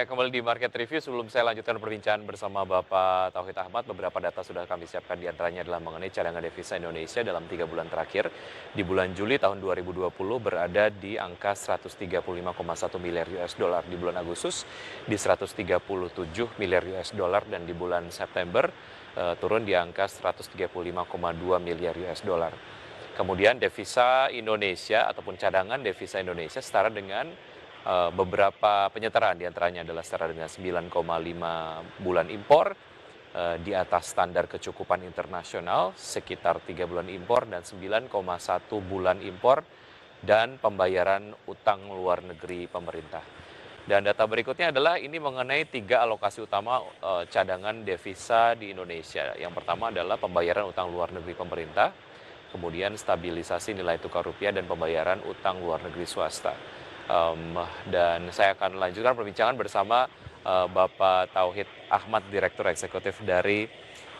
Ya, kembali di Market Review. Sebelum saya lanjutkan perbincangan bersama Bapak Tauhid Ahmad, beberapa data sudah kami siapkan, di antaranya adalah mengenai cadangan devisa Indonesia dalam 3 bulan terakhir. Di bulan Juli tahun 2020 berada di angka 135,1 miliar US dollar. Di bulan Agustus di 137 miliar US dollar, dan di bulan September turun di angka 135,2 miliar US dollar. Kemudian devisa Indonesia ataupun cadangan devisa Indonesia setara dengan beberapa penyetaraan, diantaranya adalah setara dengan 9,5 bulan impor, di atas standar kecukupan internasional sekitar 3 bulan impor, dan 9,1 bulan impor, dan pembayaran utang luar negeri pemerintah. Dan data berikutnya adalah ini mengenai 3 alokasi utama cadangan devisa di Indonesia. Yang pertama adalah pembayaran utang luar negeri pemerintah, kemudian stabilisasi nilai tukar rupiah, dan pembayaran utang luar negeri swasta. Dan saya akan lanjutkan perbincangan bersama Bapak Tauhid Ahmad, Direktur Eksekutif dari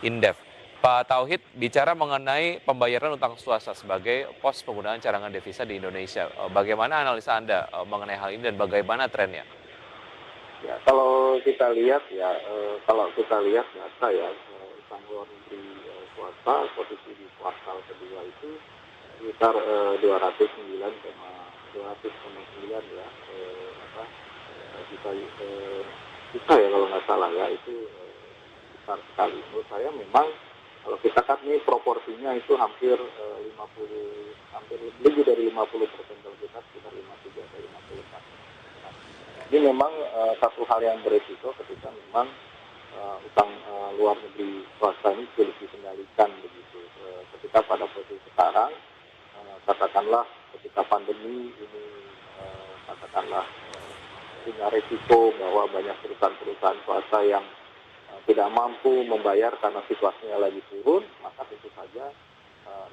Indef. Pak Tauhid, bicara mengenai pembayaran utang swasta sebagai pos penggunaan cadangan devisa di Indonesia, bagaimana analisa Anda mengenai hal ini dan bagaimana trennya? Ya, kalau kita lihat data ya, utang luar negeri swasta posisi di kuartal kedua itu sekitar 209,9 ya, juta juta ya kalau nggak salah ya, itu besar sekali. Menurut saya memang kalau kita kan ini proporsinya itu hampir 50, hampir lebih dari 50%, kalau kita sekitar 53 atau 54. Ini memang satu hal yang beresiko ketika memang utang luar negeri swasta ini sulit dikendalikan begitu. Ketika pada posisi sekarang, katakanlah ketika pandemi ini, katakanlah punya resiko bahwa banyak perusahaan-perusahaan swasta yang tidak mampu membayar karena situasinya lagi turun, maka tentu saja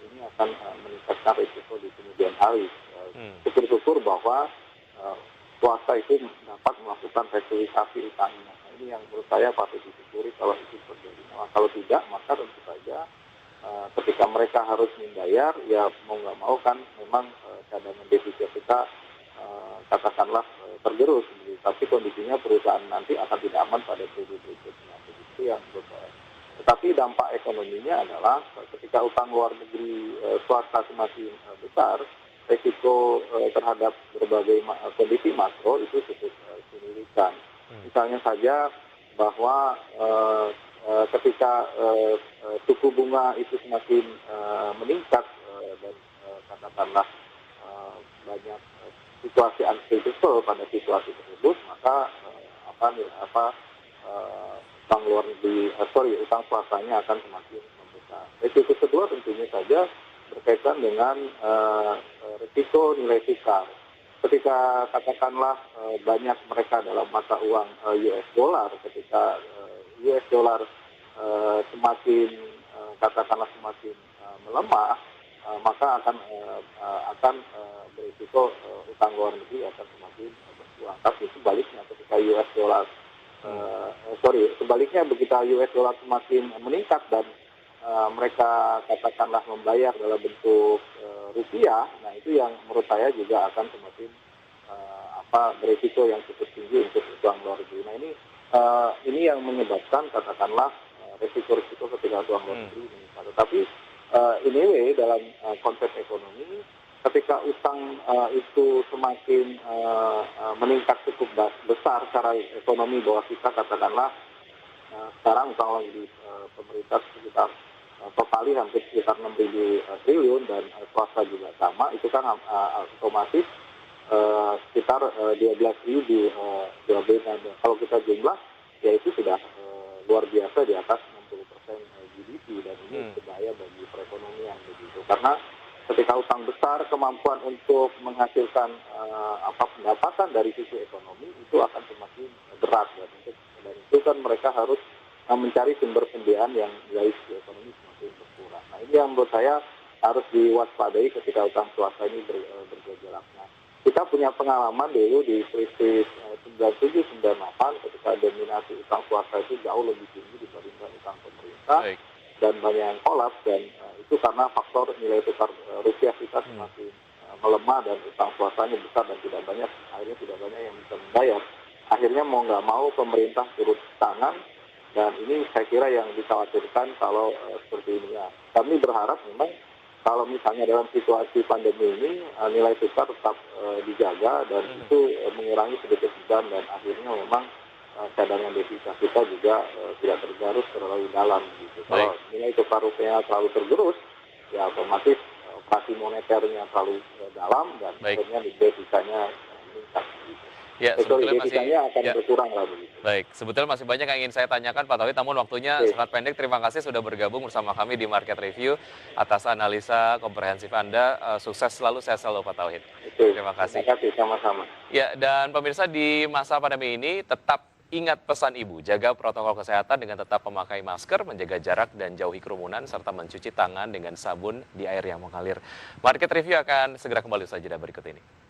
ini akan meningkatkan risiko di kemudian hari. Syukur-syukur bahwa swasta itu dapat melakukan restrukturisasi utangnya. Nah, ini yang menurut saya patut disyukuri kalau itu terjadi. Nah, kalau tidak, maka tentu saja ketika mereka harus membayar, ya mau nggak mau kan memang cadangan devisa kita katakanlah tergerus. Tapi kondisinya perusahaan nanti akan tidak aman pada periode berikutnya. Begitu yang menurut saya. Tetapi dampak ekonominya adalah ketika utang luar negeri swasta semakin besar, resiko terhadap berbagai kondisi makro itu cukup signifikan. Misalnya saja bahwa ketika suku bunga itu semakin meningkat dan katakanlah banyak situasi unpredictable pada situasi tersebut, maka utang swastanya akan semakin membesar. Risiko kedua tentunya saja berkaitan dengan risiko nilai tukar. Ketika katakanlah banyak mereka dalam mata uang US dollar, ketika US dollar semakin katakanlah semakin melemah, maka akan berisiko utang luar negeri akan semakin berkurang. Tapi sebaliknya ketika sebaliknya begitu US dollar semakin meningkat dan mereka katakanlah membayar dalam bentuk rupiah, nah itu yang menurut saya juga akan semakin berisiko yang cukup tinggi untuk uang luar negeri. Nah ini yang menyebabkan katakanlah risiko-risiko ketika uang luar negeri meningkat. Tetapi anyway dalam konsep ekonomi, ketika utang itu semakin meningkat cukup besar secara ekonomi, bahwa kita katakanlah sekarang utang luar negeri pemerintah sekitar totalnya hampir sekitar 6.000 triliun dan swasta juga sama, itu kan otomatis sekitar 12.000 dan kalau kita jumlah ya itu sudah luar biasa di atas 60% GDP, dan ini berbahaya bagi perekonomian begitu. Karena ketika utang besar, kemampuan untuk menghasilkan pendapatan dari sisi ekonomi itu akan semakin berat, dan itu kan mereka harus mencari sumber pembiayaan yang dari sisi ekonomi semakin berkurang. Nah ini yang menurut saya harus diwaspadai ketika utang swasta ini bergejolak. Nah, kita punya pengalaman dulu di krisis 97-98 ketika dominasi utang swasta itu jauh lebih tinggi dibandingkan utang pemerintah. Baik. Dan banyak yang kolaps, dan itu karena faktor nilai tukar rupiah kita semakin melemah dan utang swastanya besar dan akhirnya tidak banyak yang bisa membayar. akhirnya mau nggak mau pemerintah turun tangan, dan ini saya kira yang dikhawatirkan kalau seperti ini ya. Kami berharap memang kalau misalnya dalam situasi pandemi ini nilai tukar tetap dijaga dan itu mengurangi sedikit beban, dan akhirnya memang cadangan devisa kita juga tidak tergerus terlalu dalam gitu. Kalau nilai tukar rupiah terlalu tergerus, ya otomatis operasi moneternya terlalu dalam dan akhirnya devisanya meningkat. Gitu. Ya, sebetulnya devisanya akan berkurang lah begitu. Baik, sebetulnya masih banyak yang ingin saya tanyakan Pak Tauhid, namun waktunya sangat pendek. Terima kasih sudah bergabung bersama kami di Market Review atas analisa komprehensif Anda. Sukses selalu, sehat selalu Pak Tauhid. Terima kasih. Terima kasih, sama-sama. Ya, dan pemirsa di masa pandemi ini tetap ingat pesan Ibu, jaga protokol kesehatan dengan tetap memakai masker, menjaga jarak dan jauhi kerumunan, serta mencuci tangan dengan sabun di air yang mengalir. Market Review akan segera kembali saja berikut ini.